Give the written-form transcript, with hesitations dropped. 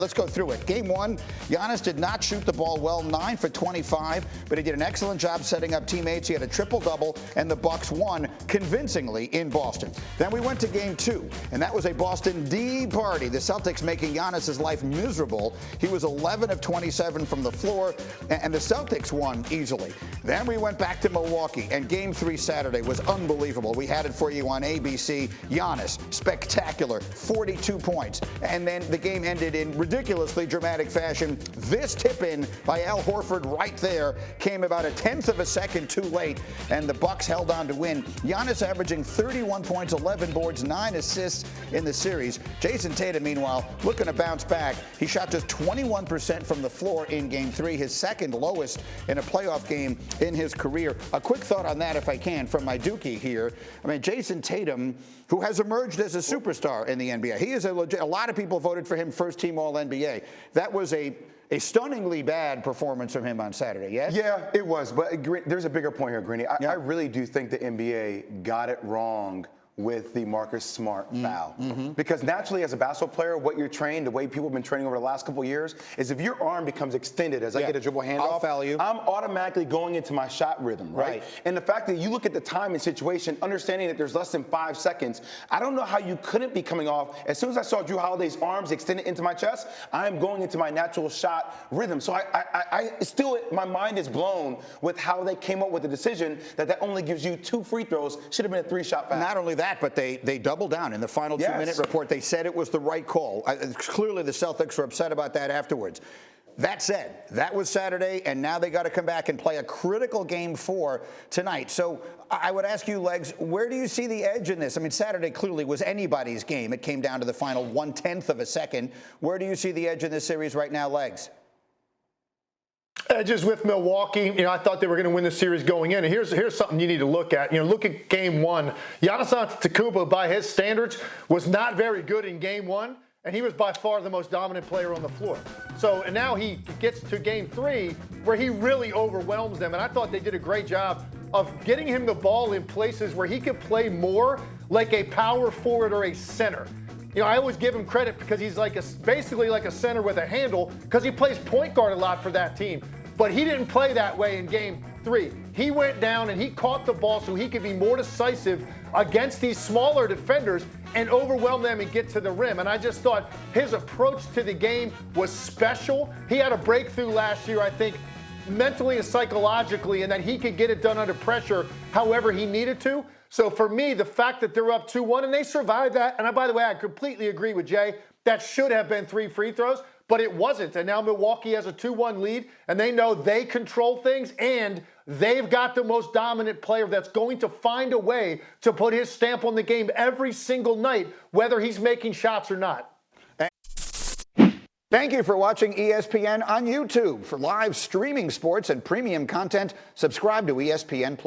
Let's go through it. Game one, Giannis did not shoot the ball well, 9 for 25, but he did an excellent job setting up teammates. He had a triple-double, and the Bucks won convincingly in Boston. Then we went to game two, and that was a Boston D party. The Celtics making Giannis' life miserable. He was 11 of 27 from the floor, and the Celtics won easily. Then we went back to Milwaukee, and game three Saturday was unbelievable. We had it for you on ABC. Giannis, spectacular, 42 points. And then the game ended in ridiculously dramatic fashion. This tip-in by Al Horford right there came about a tenth of a second too late, and the Bucks held on to win. Giannis averaging 31 points, 11 boards, 9 assists in the series. Jason Tatum, meanwhile, looking to bounce back. He shot just 21% from the floor in game three, his second lowest in a playoff game in his career. A quick thought on that, if I can, from my Dookie here. I mean, Jason Tatum, who has emerged as a superstar in the NBA. He is a lot of people voted for him first team All-NBA. That was a stunningly bad performance from him on Saturday, yes? Yeah, it was. But there's a bigger point here, Greeny. I really do think the NBA got it wrong with the Marcus Smart foul. Because naturally, as a basketball player, what you're trained, the way people have been training over the last couple of years, is if your arm becomes extended as I get a dribble handoff, I'll foul you. I'm automatically going into my shot rhythm, right? And the fact that you look at the time and situation, understanding that there's less than 5 seconds, I don't know how you couldn't be coming off. As soon as I saw Drew Holiday's arms extended into my chest, I am going into my natural shot rhythm. So I still, my mind is blown with how they came up with the decision that only gives you 2 free throws. Should have been a 3-shot foul. Not only that, but they doubled down in the final 2-minute report. They said it was the right call. Clearly, the Celtics were upset about that afterwards. That said, that was Saturday, and now they got to come back and play a critical game 4 tonight. So I would ask you, Legs, where do you see the edge in this? I mean, Saturday clearly was anybody's game. It came down to the final 1/10 of a second. Where do you see the edge in this series right now, Legs? Edges with Milwaukee. I thought they were going to win the series going in. And here's something you need to look at. Look at game one. Giannis Antetokounmpo, by his standards, was not very good in game one, and he was by far the most dominant player on the floor. So, and now he gets to game 3, where he really overwhelms them. And I thought they did a great job of getting him the ball in places where he could play more like a power forward or a center. I always give him credit because he's basically like a center with a handle, because he plays point guard a lot for that team. But he didn't play that way in game 3. He went down and he caught the ball so he could be more decisive against these smaller defenders and overwhelm them and get to the rim. And I just thought his approach to the game was special. He had a breakthrough last year, I think, mentally and psychologically, and that he could get it done under pressure however he needed to. So for me, the fact that they're up 2-1 and they survived that, and by the way, I completely agree with Jay, that should have been 3 free throws, but it wasn't. And now Milwaukee has a 2-1 lead, and they know they control things, and they've got the most dominant player that's going to find a way to put his stamp on the game every single night, whether he's making shots or not. Thank you for watching ESPN on YouTube. For live streaming sports and premium content, subscribe to ESPN+.